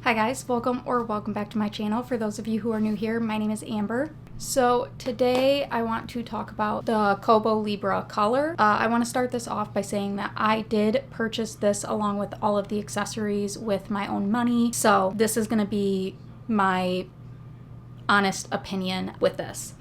Hi guys, welcome back to my channel. For those of you who are new here, my name is Amber. So today I want to talk about the Kobo Libra Colour. I want to start this off by saying that I did purchase this along with all of the accessories with my own money. So this is going to be my honest opinion with this.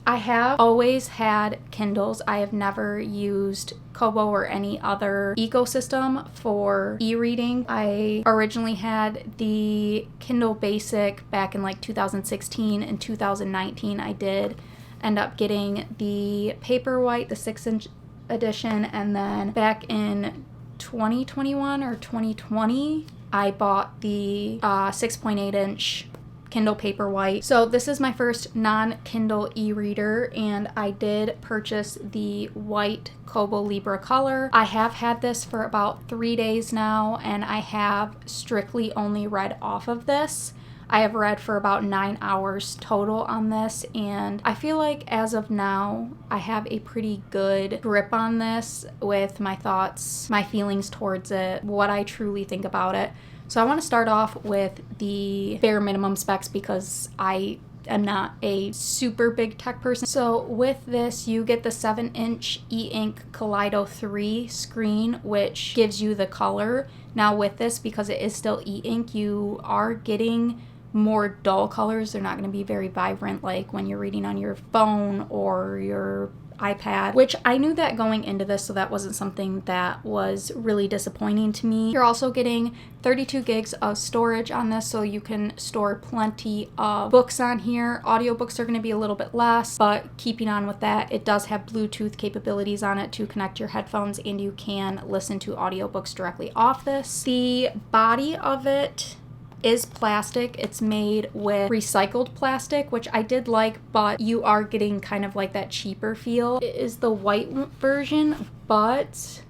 I have always had Kindles. I have never used Kobo or any other ecosystem for e-reading. I originally had the Kindle Basic back in like 2016 and 2019. I did end up getting the Paperwhite, the 6-inch edition, and then back in 2021 or 2020, I bought the 6.8-inch Kindle Paperwhite. So this is my first non-Kindle e-reader, and I did purchase the white Kobo Libra Colour. I have had this for about 3 days now, and I have strictly only read off of this. I have read for about 9 hours total on this, and I feel like as of now, I have a pretty good grip on this with my thoughts, my feelings towards it, what I truly think about it. So I want to start off with the bare minimum specs because I am not a super big tech person. So with this, you get the 7-inch e-ink Kaleido 3 screen, which gives you the color. Now with this, because it is still e-ink, you are getting more dull colors. They're not going to be very vibrant like when you're reading on your phone or your iPad, which I knew that going into this, so that wasn't something that was really disappointing to me. You're also getting 32 gigs of storage on this, so you can store plenty of books on here. Audiobooks are going to be a little bit less, but keeping on with that, it does have Bluetooth capabilities on it to connect your headphones, and you can listen to audiobooks directly off this. The body of it is plastic. It's made with recycled plastic, which I did like, but you are getting kind of like that cheaper feel. It is the white version, but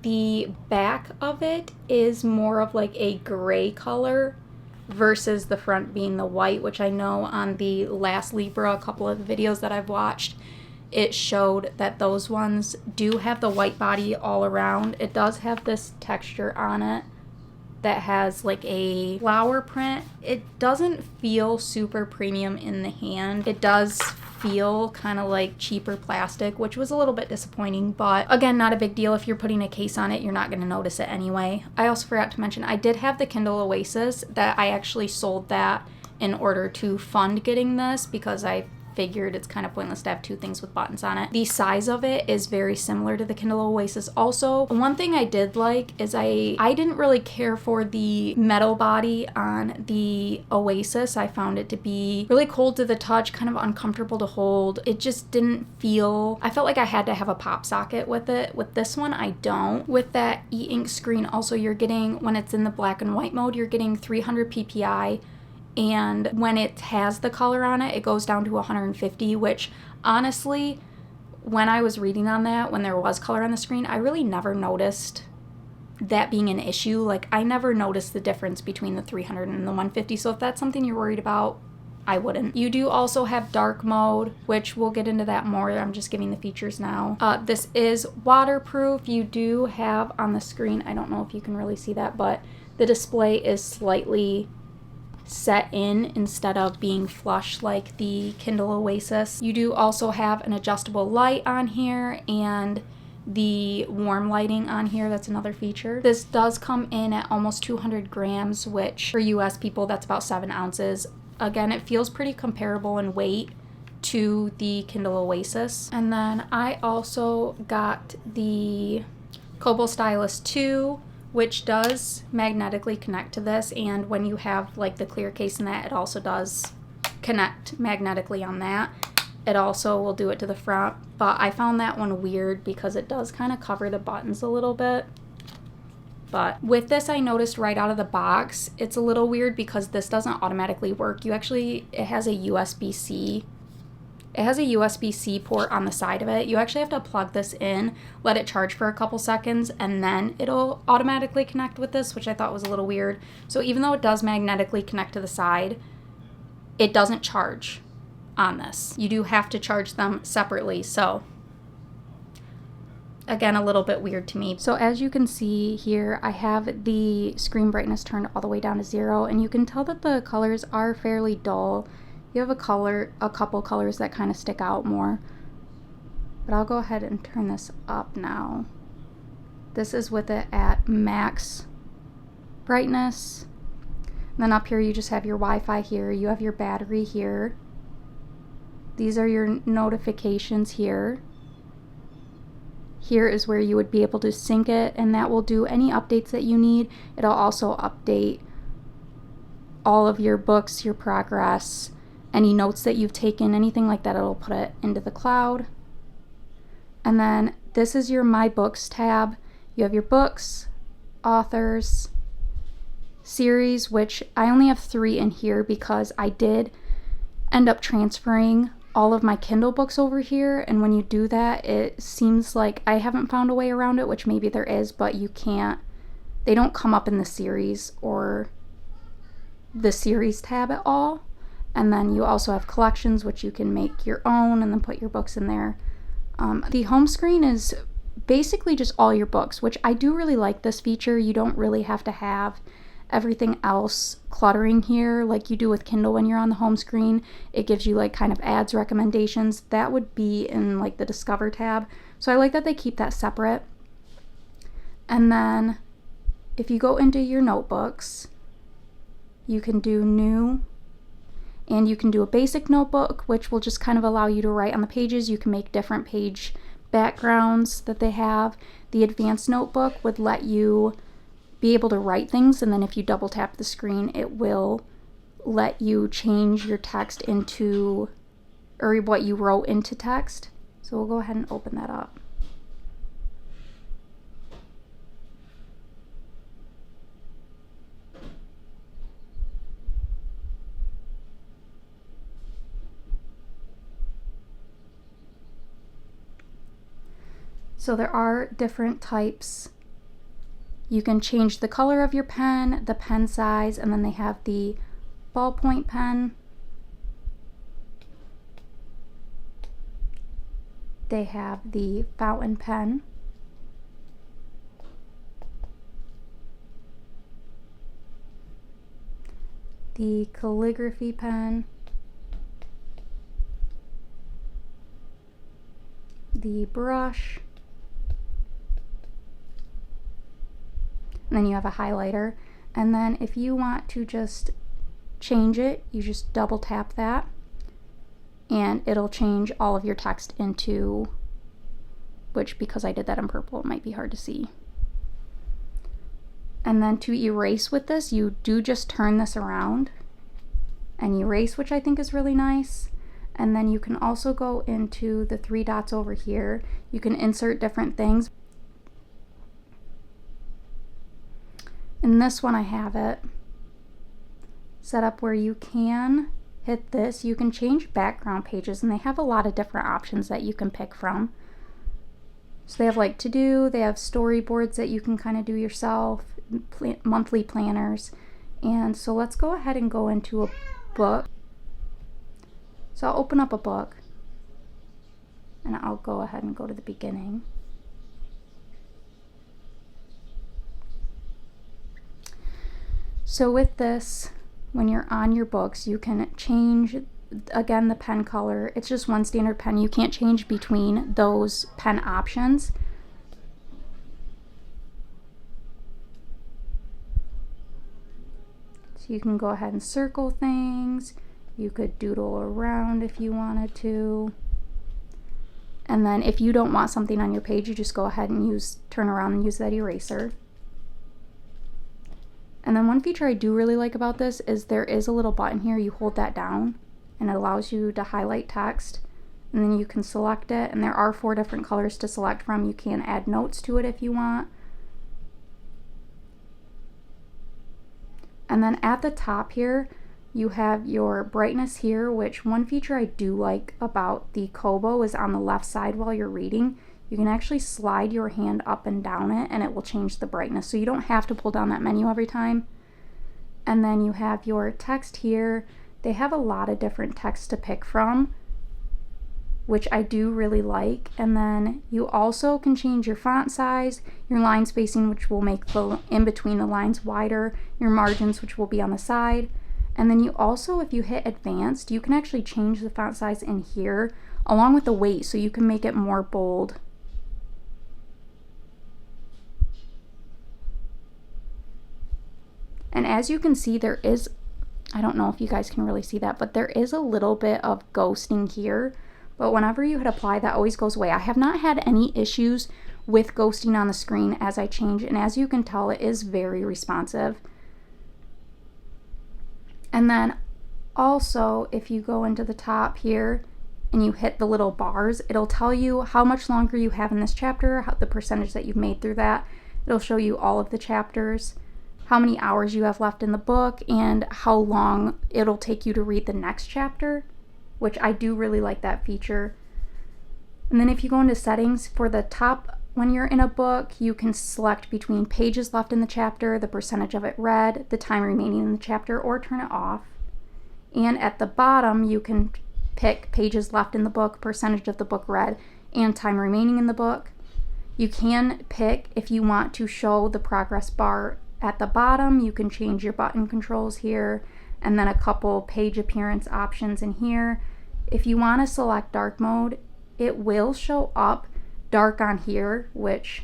the back of it is more of like a gray color versus the front being the white, which I know on the last Libra, a couple of the videos that I've watched, it showed that those ones do have the white body all around. It does have this texture on it that has like a flower print. It doesn't feel super premium in the hand. It does feel kind of like cheaper plastic, which was a little bit disappointing, but again, not a big deal. If you're putting a case on it, you're not going to notice it anyway. I also forgot to mention, I did have the Kindle Oasis that I actually sold that in order to fund getting this because I figured it's kind of pointless to have two things with buttons on it. The size of it is very similar to the Kindle Oasis. Also, one thing I did like is I didn't really care for the metal body on the Oasis. I found it to be really cold to the touch, kind of uncomfortable to hold. It just didn't feel, I felt like I had to have a pop socket with it. With this one, I don't. With that e-ink screen, also you're getting, when it's in the black and white mode, you're getting 300 ppi, and when it has the color on it, it goes down to 150, which honestly, when I was reading on that, when there was color on the screen, I really never noticed that being an issue. Like, I never noticed the difference between the 300 and the 150, so if that's something you're worried about, I wouldn't. You do also have dark mode, which we'll get into that more. I'm just giving the features now. This is waterproof. You do have on the screen, I don't know if you can really see that, but the display is slightly set in instead of being flush like the Kindle Oasis. You do also have an adjustable light on here and the warm lighting on here. That's another feature. This does come in at almost 200 grams, which for US people, that's about 7 ounces. Again, it feels pretty comparable in weight to the Kindle Oasis. And then I also got the Kobo Stylus 2, which does magnetically connect to this, and when you have like the clear case in that, it also does connect magnetically on that. It also will do it to the front, but I found that one weird because it does kind of cover the buttons a little bit. But with this, I noticed right out of the box, it's a little weird because this doesn't automatically work. It has a USB-C. It has a USB-C port on the side of it. You actually have to plug this in, let it charge for a couple seconds, and then it'll automatically connect with this, which I thought was a little weird. So even though it does magnetically connect to the side, it doesn't charge on this. You do have to charge them separately. So again, a little bit weird to me. So as you can see here, I have the screen brightness turned all the way down to 0, and you can tell that the colors are fairly dull. You have a couple colors that kind of stick out more. But I'll go ahead and turn this up now. This is with it at max brightness. And then up here you just have your Wi-Fi here. You have your battery here. These are your notifications here. Here is where you would be able to sync it, and that will do any updates that you need. It'll also update all of your books, your progress, any notes that you've taken, anything like that, it'll put it into the cloud. And then this is your My Books tab. You have your books, authors, series, which I only have 3 in here because I did end up transferring all of my Kindle books over here, and when you do that, it seems like I haven't found a way around it, which maybe there is, but you can't, they don't come up in the series or the series tab at all. And then you also have collections, which you can make your own and then put your books in there. The home screen is basically just all your books, which I do really like this feature. You don't really have to have everything else cluttering here like you do with Kindle when you're on the home screen. It gives you like kind of ads, recommendations. That would be in like the Discover tab. So I like that they keep that separate. And then if you go into your notebooks, you can do new, and you can do a basic notebook, which will just kind of allow you to write on the pages. You can make different page backgrounds that they have. The advanced notebook would let you be able to write things, and then if you double tap the screen, it will let you change your text into, or what you wrote into text. So we'll go ahead and open that up. So there are different types. You can change the color of your pen, the pen size, and then they have the ballpoint pen. They have the fountain pen. The calligraphy pen. The brush. And then you have a highlighter, and then if you want to just change it, you just double tap that, and it'll change all of your text into, which because I did that in purple, it might be hard to see. And then to erase with this, you do just turn this around and erase, which I think is really nice. And then you can also go into the 3 dots over here. You can insert different things. In this one, I have it set up where you can hit this. You can change background pages, and they have a lot of different options that you can pick from. So they have like to do, they have storyboards that you can kind of do yourself, monthly planners. And so let's go ahead and go into a book. So I'll open up a book and I'll go ahead and go to the beginning. So with this, when you're on your books, you can change, again, the pen color. It's just one standard pen. You can't change between those pen options. So you can go ahead and circle things. You could doodle around if you wanted to. And then if you don't want something on your page, you just go ahead and turn around and use that eraser. And then one feature I do really like about this is there is a little button here. You hold that down and it allows you to highlight text, and then you can select it, and there are 4 different colors to select from. You can add notes to it if you want. And then at the top here, you have your brightness here, which one feature I do like about the Kobo is on the left side while you're reading. You can actually slide your hand up and down it and it will change the brightness. So you don't have to pull down that menu every time. And then you have your text here. They have a lot of different text to pick from, which I do really like. And then you also can change your font size, your line spacing, which will make the in between the lines wider, your margins, which will be on the side. And then you also, if you hit advanced, you can actually change the font size in here along with the weight, so you can make it more bold. And as you can see, there is, I don't know if you guys can really see that, but there is a little bit of ghosting here. But whenever you hit apply, that always goes away. I have not had any issues with ghosting on the screen as I change, and as you can tell, it is very responsive. And then also, if you go into the top here and you hit the little bars, it'll tell you how much longer you have in this chapter, the percentage that you've made through that. It'll show you all of the chapters, how many hours you have left in the book, and how long it'll take you to read the next chapter, which I do really like that feature. And then if you go into settings, for the top, when you're in a book, you can select between pages left in the chapter, the percentage of it read, the time remaining in the chapter, or turn it off. And at the bottom, you can pick pages left in the book, percentage of the book read, and time remaining in the book. You can pick if you want to show the progress bar at the bottom. You can change your button controls here, and then a couple page appearance options in here. If you want to select dark mode, it will show up dark on here, which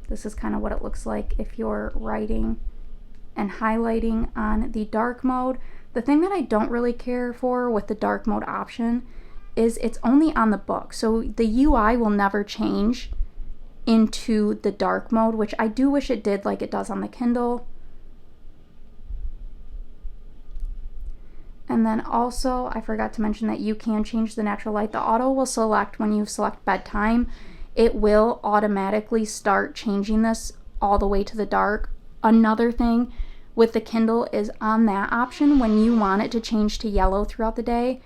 this is kind of what it looks like if you're writing and highlighting on the dark mode. The thing that I don't really care for with the dark mode option is it's only on the book, so the UI will never change into the dark mode, which I do wish it did like it does on the Kindle. And then also, I forgot to mention that you can change the natural light. The auto will select when you select bedtime. It will automatically start changing this all the way to the dark. Another thing with the Kindle is on that option, when you want it to change to yellow throughout the day,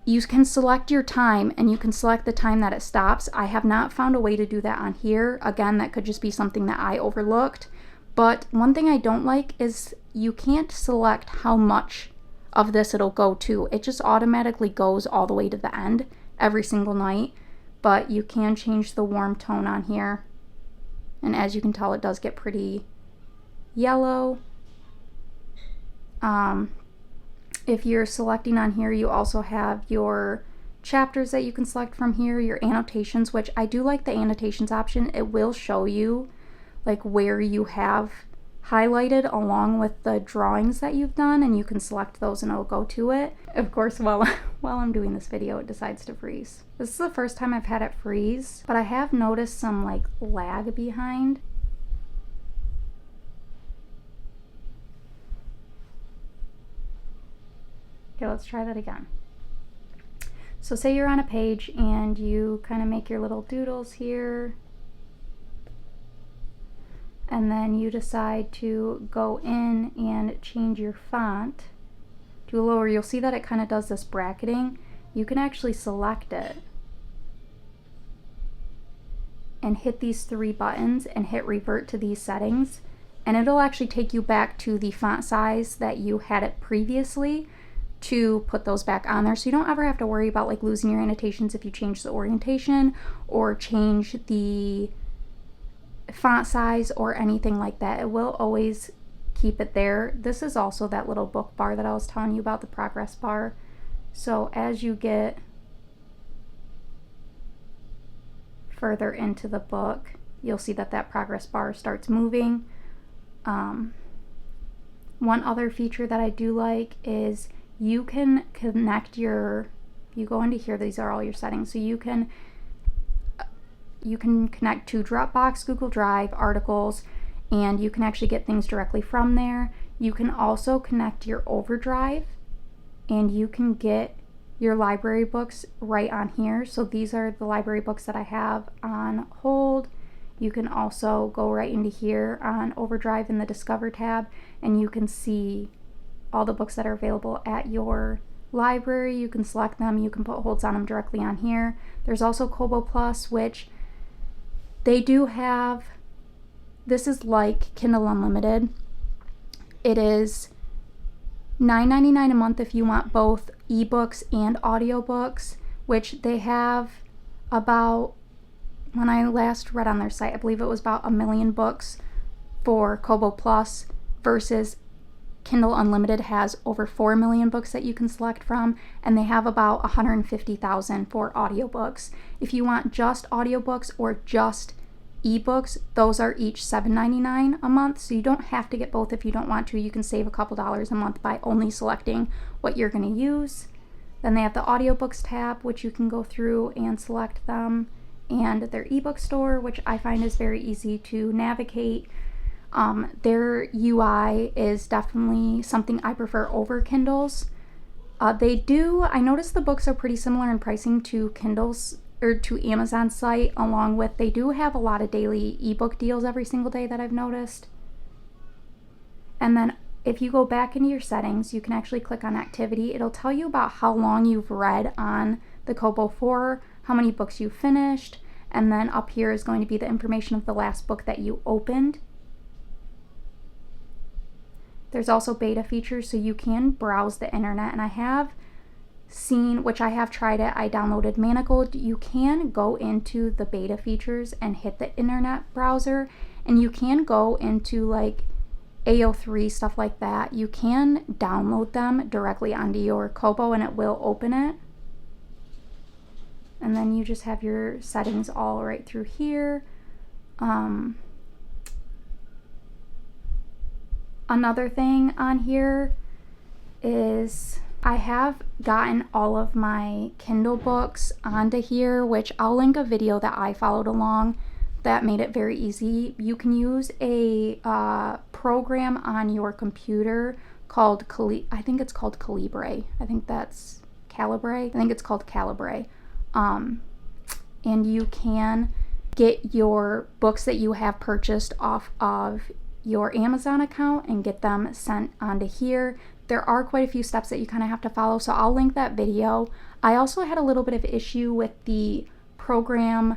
you can select your time and you can select the time that it stops. I have not found a way to do that on here. Again, that could just be something that I overlooked. But one thing I don't like is you can't select how much of this it'll go to. It just automatically goes all the way to the end every single night. But you can change the warm tone on here. And as you can tell, it does get pretty yellow. If you're selecting on here, you also have your chapters that you can select from here, your annotations, which I do like the annotations option. It will show you like where you have highlighted along with the drawings that you've done, and you can select those and it'll go to it. Of course, while I'm doing this video, it decides to freeze. This is the first time I've had it freeze, but I have noticed some like lag behind. Okay, let's try that again. So say you're on a page and you kind of make your little doodles here, and then you decide to go in and change your font to lower. You'll see that it kind of does this bracketing. You can actually select it and hit these 3 buttons and hit revert to these settings, and it'll actually take you back to the font size that you had it previously to put those back on there, so you don't ever have to worry about like losing your annotations if you change the orientation or change the font size or anything like that. It will always keep it there. This is also that little book bar that I was telling you about, the progress bar. So as you get further into the book, you'll see that that progress bar starts moving. One other feature that I do like is you can connect you go into here, these are all your settings, so you can connect to Dropbox, Google Drive, articles, and you can actually get things directly from there. You can also connect your Overdrive, and you can get your library books right on here. So these are the library books that I have on hold. You can also go right into here on Overdrive in the Discover tab, and you can see all the books that are available at your library. You can select them, you can put holds on them directly on here. There's also Kobo Plus, which they do have. This is like Kindle Unlimited. It is $9.99 a month if you want both ebooks and audiobooks, which they have about, when I last read on their site, I believe it was about 1 million books for Kobo Plus, versus Kindle Unlimited has over 4 million books that you can select from, and they have about 150,000 for audiobooks. If you want just audiobooks or just ebooks, those are each $7.99 a month, so you don't have to get both if you don't want to. You can save a couple dollars a month by only selecting what you're going to use. Then they have the audiobooks tab, which you can go through and select them, and their ebook store, which I find is very easy to navigate. Their UI is definitely something I prefer over Kindle's. I noticed the books are pretty similar in pricing to Kindle's or to Amazon's site, along with they do have a lot of daily ebook deals every single day that I've noticed. And then if you go back into your settings, you can actually click on activity. It'll tell you about how long you've read on the Kobo for, how many books you finished, and then up here is going to be the information of the last book that you opened. There's also beta features, so you can browse the internet, and I have seen, which I have tried it, I downloaded Manacled. You can go into the beta features and hit the internet browser, and you can go into like AO3, stuff like that. You can download them directly onto your Kobo and it will open it. And then you just have your settings all right through here. Another thing on here is I have gotten all of my Kindle books onto here, which I'll link a video that I followed along that made it very easy. You can use a program on your computer called I think it's called Calibre. I think that's Calibre. I think it's called Calibre. And you can get your books that you have purchased off of your Amazon account and get them sent onto here. There are quite a few steps that you kind of have to follow, so I'll link that video. I also had a little bit of issue with the program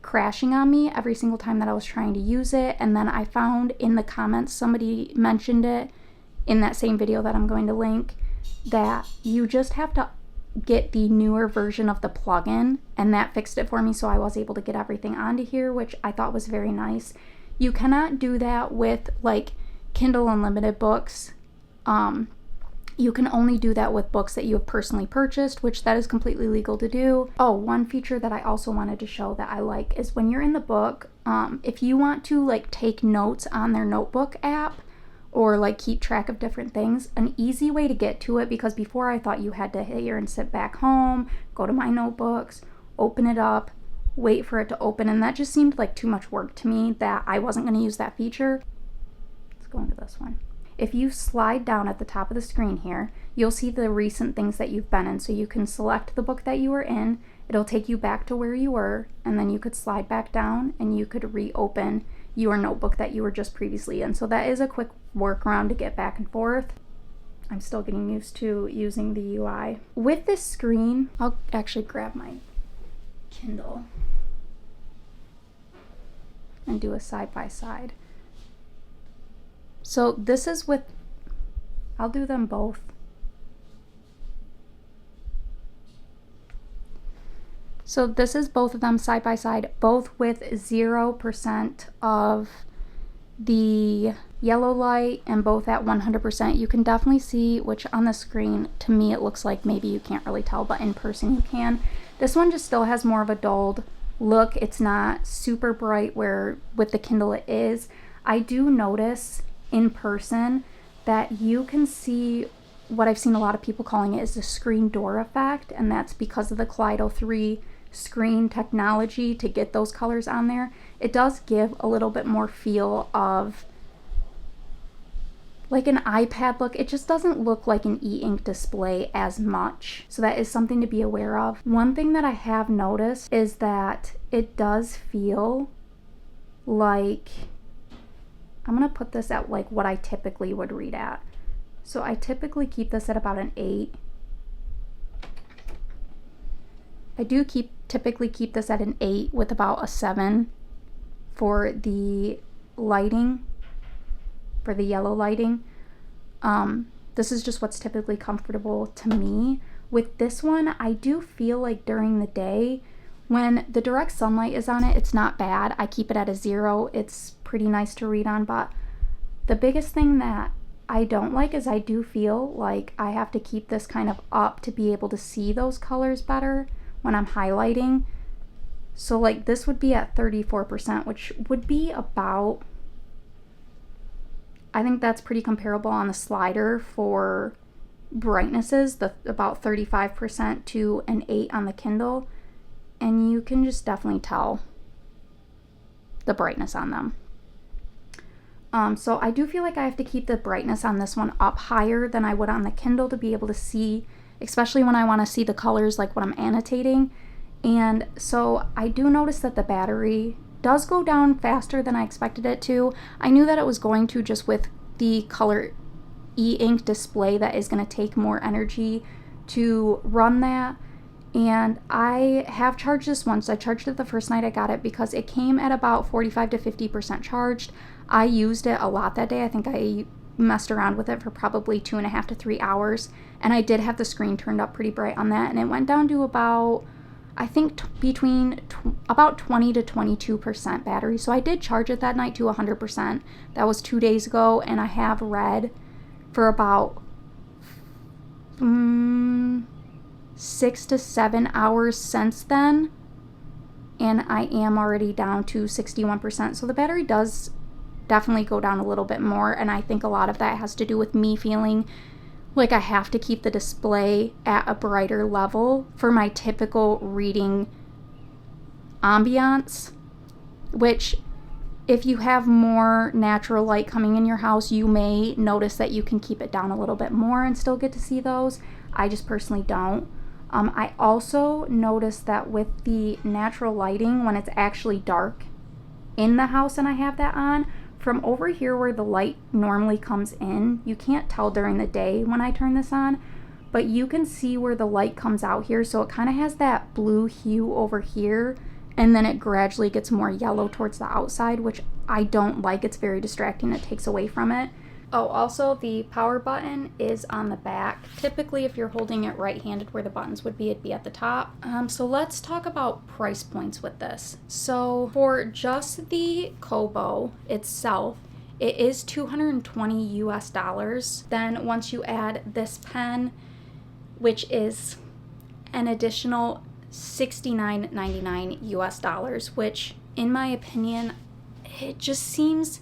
crashing on me every single time that I was trying to use it, and then I found in the comments somebody mentioned it in that same video that I'm going to link, that you just have to get the newer version of the plugin, and that fixed it for me, so I was able to get everything onto here, which I thought was very nice. You cannot do that with like Kindle Unlimited books. You can only do that with books that you have personally purchased, which that is completely legal to do. Oh, one feature that I also wanted to show that I like is when you're in the book, if you want to like take notes on their notebook app, or like keep track of different things, an easy way to get to it, because before I thought you had to hit here and sit back home, go to my notebooks, open it up, wait for it to open, and that just seemed like too much work to me that I wasn't going to use that feature. Let's go into this one. If you slide down at the top of the screen here, you'll see the recent things that you've been in. So you can select the book that you were in, it'll take you back to where you were, and then you could slide back down and you could reopen your notebook that you were just previously in. So that is a quick workaround to get back and forth. I'm still getting used to using the UI. With this screen, I'll actually grab my Kindle and do a side by side. So this is with, I'll do them both. So this is both of them side by side, both with 0% of the yellow light and both at 100%. You can definitely see, which on the screen, to me it looks like maybe you can't really tell, but in person you can. This one just still has more of a dulled look. It's not super bright where with the Kindle it is. I do notice in person that you can see what I've seen a lot of people calling it is the screen door effect, and that's because of the Kaleido 3 screen technology to get those colors on there. It does give a little bit more feel of like an iPad look. It just doesn't look like an e-ink display as much. So that is something to be aware of. One thing that I have noticed is that it does feel like, I'm gonna put this at like what I typically would read at. So I typically keep this at about an 8. I do typically keep this at an 8 with about a 7 for the lighting, for the yellow lighting. This is just what's typically comfortable to me. With this one, I do feel like during the day, when the direct sunlight is on it, it's not bad. I keep it at a 0. It's pretty nice to read on, but the biggest thing that I don't like is I do feel like I have to keep this kind of up to be able to see those colors better when I'm highlighting. So like this would be at 34%, which would be about, I think that's pretty comparable on the slider for brightnesses, about 35% to an 8 on the Kindle, and you can just definitely tell the brightness on them. So I do feel like I have to keep the brightness on this one up higher than I would on the Kindle to be able to see, especially when I want to see the colors like what I'm annotating. And so I do notice that the battery does go down faster than I expected it to. I knew that it was going to, just with the color e-ink display that is going to take more energy to run that. And I have charged this once. I charged it the first night I got it because it came at about 45 to 50% charged. I used it a lot that day. I think I messed around with it for probably 2.5 to 3 hours, and I did have the screen turned up pretty bright on that, and it went down to about, I think between about 20 to 22% battery. So I did charge it that night to 100%. That was 2 days ago, and I have read for about 6 to 7 hours since then, and I am already down to 61%. So the battery does definitely go down a little bit more, and I think a lot of that has to do with me feeling like I have to keep the display at a brighter level for my typical reading ambiance, which if you have more natural light coming in your house, you may notice that you can keep it down a little bit more and still get to see those. I just personally don't. I also noticed that with the natural lighting, when it's actually dark in the house and I have that on, from over here where the light normally comes in, you can't tell during the day when I turn this on, but you can see where the light comes out here. So it kind of has that blue hue over here, and then it gradually gets more yellow towards the outside, which I don't like. It's very distracting. It takes away from it. Oh, also the power button is on the back. Typically, if you're holding it right-handed where the buttons would be, it'd be at the top. So let's talk about price points with this. So for just the Kobo itself, it is $220 US. Then once you add this pen, which is an additional $69.99 US, which in my opinion, it just seems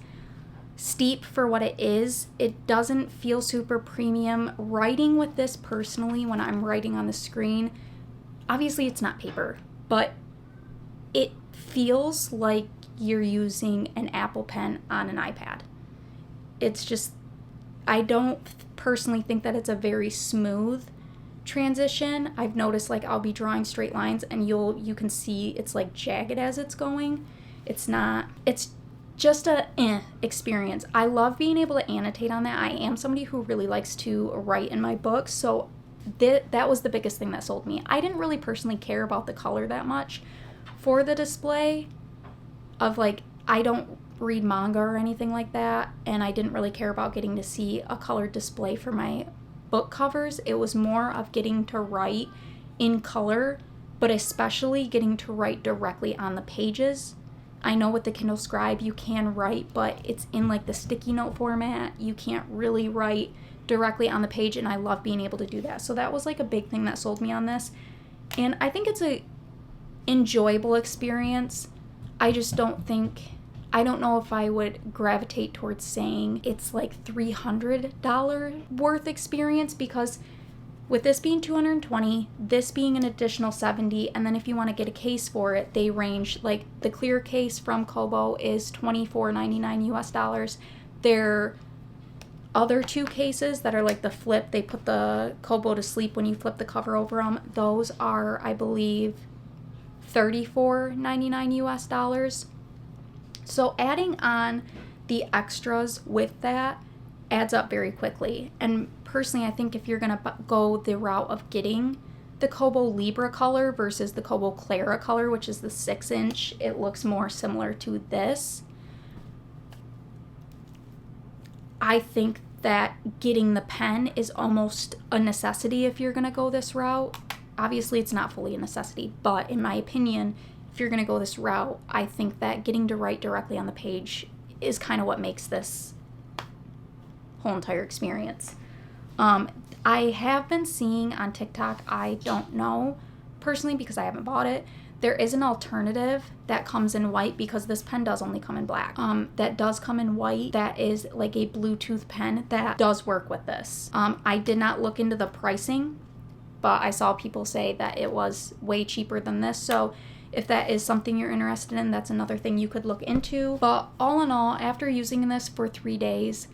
steep for what it is. It doesn't feel super premium. Writing with this personally, when I'm writing on the screen, obviously it's not paper, but it feels like you're using an Apple Pen on an iPad. It's just, I don't personally think that it's a very smooth transition. I've noticed like I'll be drawing straight lines and you can see it's like jagged as it's going. It's just a experience. I love being able to annotate on that. I am somebody who really likes to write in my books, so that was the biggest thing that sold me. I didn't really personally care about the color that much for the display of like, I don't read manga or anything like that, and I didn't really care about getting to see a colored display for my book covers. It was more of getting to write in color, but especially getting to write directly on the pages. I know with the Kindle Scribe you can write, but it's in like the sticky note format. You can't really write directly on the page, and I love being able to do that. So that was like a big thing that sold me on this, and I think it's a enjoyable experience. I don't know if I would gravitate towards saying it's like $300 worth experience, because with this being $220, this being an additional $70, and then if you want to get a case for it, they range, like the clear case from Kobo is $24.99 US. Their other two cases that are like the flip, they put the Kobo to sleep when you flip the cover over them, those are, I believe, $34.99 US. So adding on the extras with that adds up very quickly. And personally, I think if you're going to go the route of getting the Kobo Libra Colour versus the Kobo Clara Colour, which is the 6-inch, it looks more similar to this. I think that getting the pen is almost a necessity if you're going to go this route. Obviously, it's not fully a necessity, but in my opinion, if you're going to go this route, I think that getting to write directly on the page is kind of what makes this whole entire experience. I have been seeing on TikTok, I don't know personally because I haven't bought it, there is an alternative that comes in white, because this pen does only come in black. That does come in white, that is like a Bluetooth pen that does work with this. I did not look into the pricing, but I saw people say that it was way cheaper than this, so if that is something you're interested in, that's another thing you could look into. But all in all, after using this for 3 days,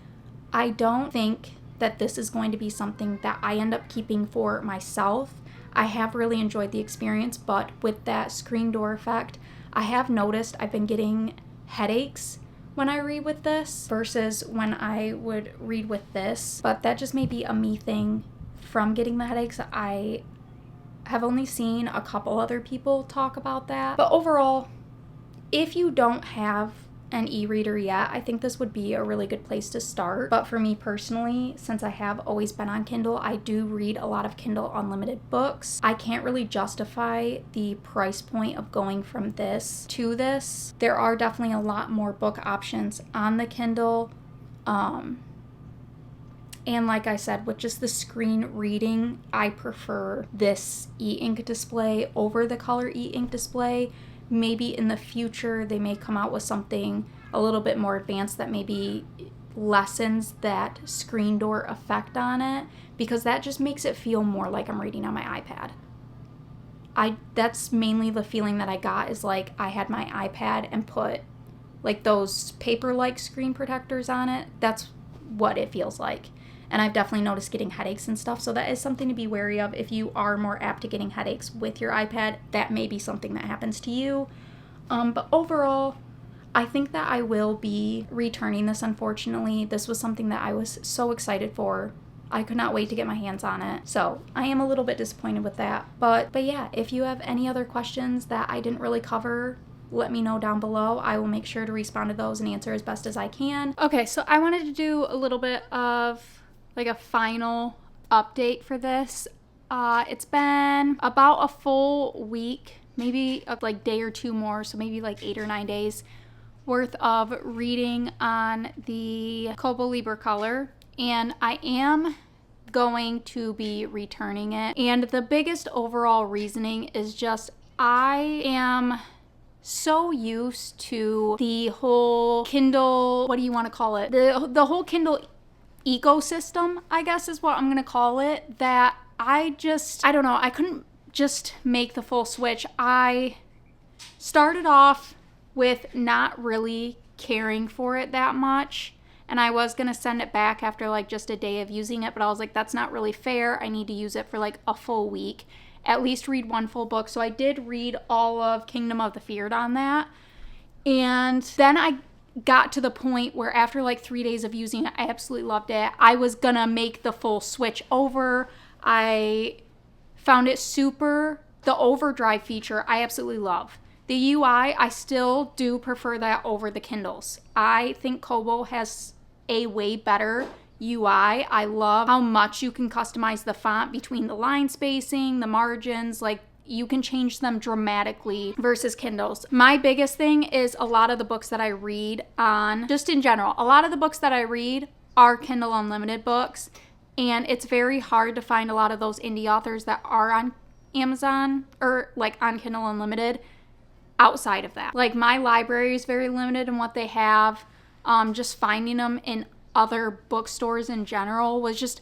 I don't think that this is going to be something that I end up keeping for myself. I have really enjoyed the experience, but with that screen door effect, I have noticed I've been getting headaches when I read with this versus when I would read with this. But that just may be a me thing from getting the headaches. I have only seen a couple other people talk about that. But overall, if you don't have an e-reader yet, I think this would be a really good place to start. But for me personally, since I have always been on Kindle, I do read a lot of Kindle Unlimited books. I can't really justify the price point of going from this to this. There are definitely a lot more book options on the Kindle. And like I said, with just the screen reading, I prefer this e-ink display over the color e-ink display. Maybe in the future they may come out with something a little bit more advanced that maybe lessens that screen door effect on it, because that just makes it feel more like I'm reading on my iPad. That's mainly the feeling that I got, is like I had my iPad and put like those paper-like screen protectors on it. That's what it feels like. And I've definitely noticed getting headaches and stuff, so that is something to be wary of. If you are more apt to getting headaches with your iPad, that may be something that happens to you. But overall, I think that I will be returning this, unfortunately. This was something that I was so excited for. I could not wait to get my hands on it. So I am a little bit disappointed with that. But yeah, if you have any other questions that I didn't really cover, let me know down below. I will make sure to respond to those and answer as best as I can. Okay, so I wanted to do a little bit of like a final update for this. It's been about a full week, maybe a like day or two more, so maybe like 8 or 9 days worth of reading on the Kobo Libra Colour, and I am going to be returning it. And the biggest overall reasoning is just I am so used to the whole Kindle, what do you want to call it? The whole Kindle ecosystem, I guess is what I'm going to call it, that I don't know, I couldn't just make the full switch. I started off with not really caring for it that much, and I was going to send it back after like just a day of using it, but I was like, that's not really fair. I need to use it for like a full week, at least read one full book. So I did read all of Kingdom of the Feared on that. And then I got to the point where after like 3 days of using it, I absolutely loved it. I was gonna make the full switch over. I found it the overdrive feature I absolutely love. The UI, I still do prefer that over the Kindles. I think Kobo has a way better UI. I love how much you can customize the font between the line spacing, the margins, like you can change them dramatically versus Kindles. My biggest thing is a lot of the books that I read just in general, a lot of the books that I read are Kindle Unlimited books, and it's very hard to find a lot of those indie authors that are on Amazon or like on Kindle Unlimited outside of that. Like my library is very limited in what they have. Just finding them in other bookstores in general was just,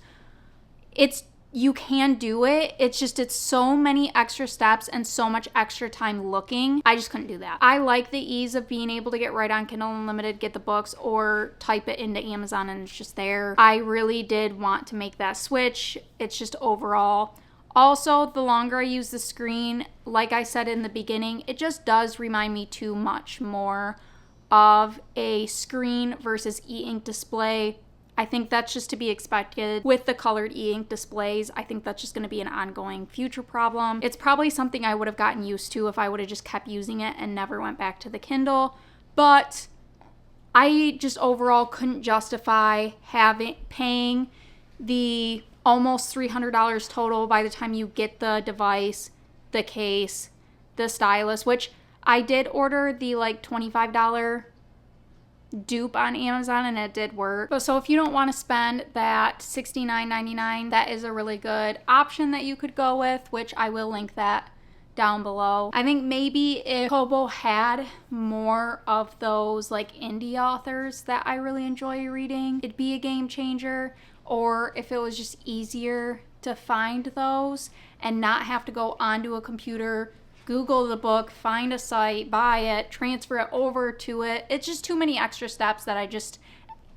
you can do it. It's so many extra steps and so much extra time looking. I just couldn't do that. I like the ease of being able to get right on Kindle Unlimited, get the books, or type it into Amazon and it's just there. I really did want to make that switch. It's just overall. Also, the longer I use the screen, like I said in the beginning, it just does remind me too much more of a screen versus e-ink display. I think that's just to be expected with the colored e-ink displays. I think that's just going to be an ongoing future problem. It's probably something I would have gotten used to if I would have just kept using it and never went back to the Kindle. But I just overall couldn't justify paying the almost $300 total by the time you get the device, the case, the stylus, which I did order the like $25 dupe on Amazon and it did work. So if you don't want to spend that $69.99, that is a really good option that you could go with, which I will link that down below. I think maybe if Kobo had more of those like indie authors that I really enjoy reading, it'd be a game changer. Or if it was just easier to find those and not have to go onto a computer, Google the book, find a site, buy it, transfer it over to it. It's just too many extra steps that I just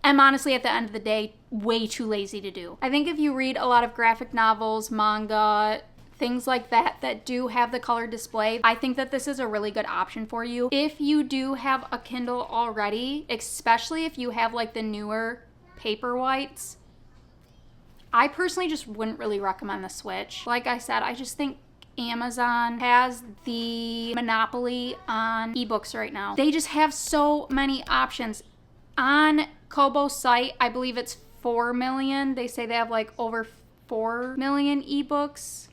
am honestly at the end of the day way too lazy to do. I think if you read a lot of graphic novels, manga, things like that do have the color display, I think that this is a really good option for you. If you do have a Kindle already, especially if you have like the newer Paperwhites, I personally just wouldn't really recommend the switch. Like I said, I just think Amazon has the monopoly on ebooks right now. They just have so many options. On Kobo's site, I believe it's 4 million. They say they have like over 4 million ebooks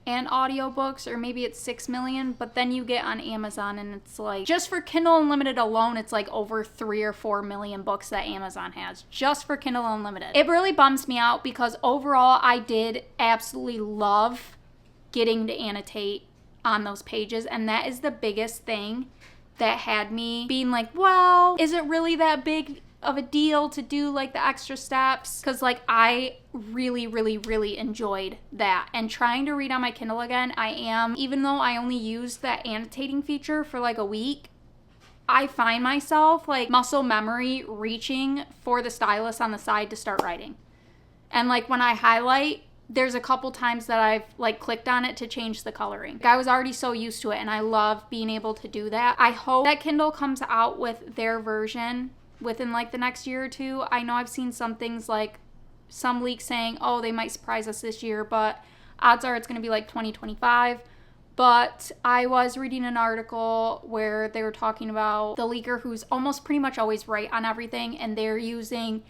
and audiobooks, or maybe it's 6 million, but then you get on Amazon and it's like, just for Kindle Unlimited alone, it's like over 3 or 4 million books that Amazon has, just for Kindle Unlimited. It really bums me out because overall, I did absolutely love getting to annotate on those pages, and that is the biggest thing that had me being like, well, is it really that big of a deal to do like the extra steps? Because like I really enjoyed that, and trying to read on my Kindle again, even though I only used that annotating feature for like a week, I find myself like muscle memory reaching for the stylus on the side to start writing. And like when I highlight, there's a couple times that I've like clicked on it to change the coloring. I was already so used to it and I love being able to do that. I hope that Kindle comes out with their version within like the next year or two. I know I've seen some things like some leaks saying, oh, they might surprise us this year, but odds are it's going to be like 2025. But I was reading an article where they were talking about the leaker who's almost pretty much always right on everything, and they're using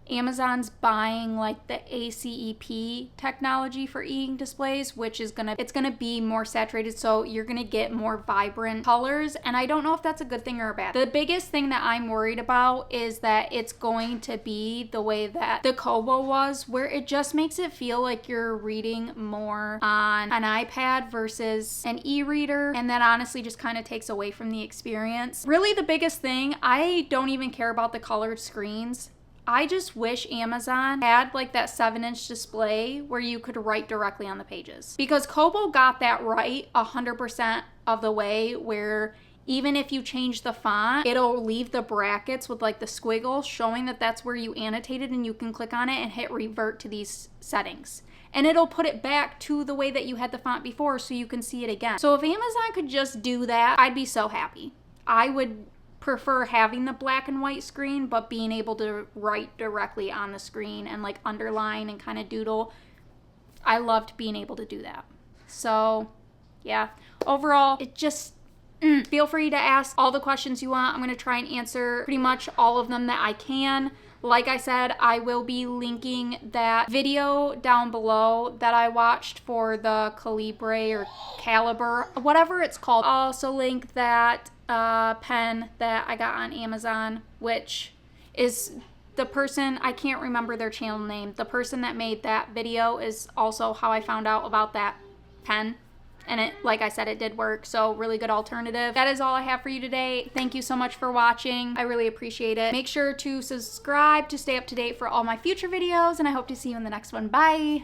Amazon's buying like the ACEP technology for e-ink displays, which is it's gonna be more saturated, so you're gonna get more vibrant colors, and I don't know if that's a good thing or a bad thing. The biggest thing that I'm worried about is that it's going to be the way that the Kobo was, where it just makes it feel like you're reading more on an iPad versus an e-reader, and that honestly just kind of takes away from the experience. Really, the biggest thing, I don't even care about the colored screens. I just wish Amazon had like that 7-inch display where you could write directly on the pages. Because Kobo got that right 100% of the way, where even if you change the font, it'll leave the brackets with like the squiggle showing that that's where you annotated, and you can click on it and hit revert to these settings. And it'll put it back to the way that you had the font before so you can see it again. So if Amazon could just do that, I'd be so happy. I would prefer having the black and white screen, but being able to write directly on the screen and like underline and kind of doodle. I loved being able to do that. So yeah, overall, it just, feel free to ask all the questions you want. I'm going to try and answer pretty much all of them that I can. Like I said, I will be linking that video down below that I watched for the Calibre or Caliber, whatever it's called. I'll also link that pen that I got on Amazon, which is the person, I can't remember their channel name. The person that made that video is also how I found out about that pen. And it, like I said, it did work, so really good alternative. That is all I have for you today. Thank you so much for watching. I really appreciate it. Make sure to subscribe to stay up to date for all my future videos, and I hope to see you in the next one. Bye!